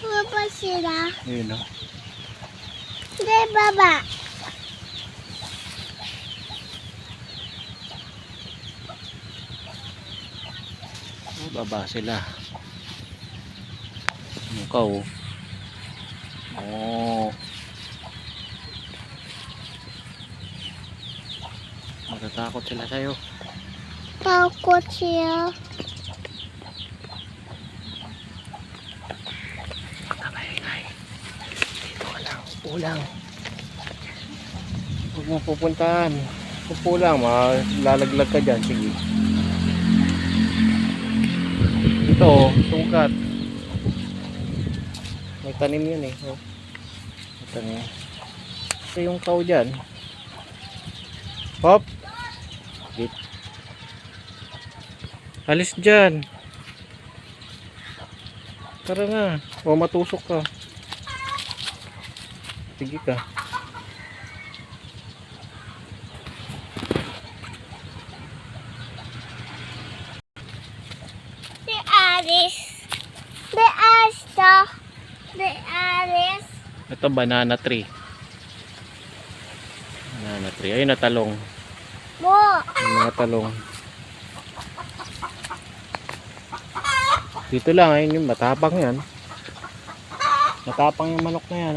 Baba sila. Ayun o. Hindi, baba. Baba sila. Ikaw. Oh. Matatakot sila sa'yo. Takot siya. Pagkakaingay. Dito ka lang. Upo lang. Huwag mo pupuntahan. Upo lang. Malalaglag ka dyan. Sige. Ito, sugat. May tanim yun eh. Oh. May tanim. Ito yung tao dyan. Hop. Git. Alis dyan. Tara na. O matusok ka. Sige ka. The Alice. The Asta. The Alice. Ito banana tree. Banana tree. Ayun na talong. Mo. Yung mga talong. Dito lang. Ayun yung matapang yan. Matapang yung manok na yan.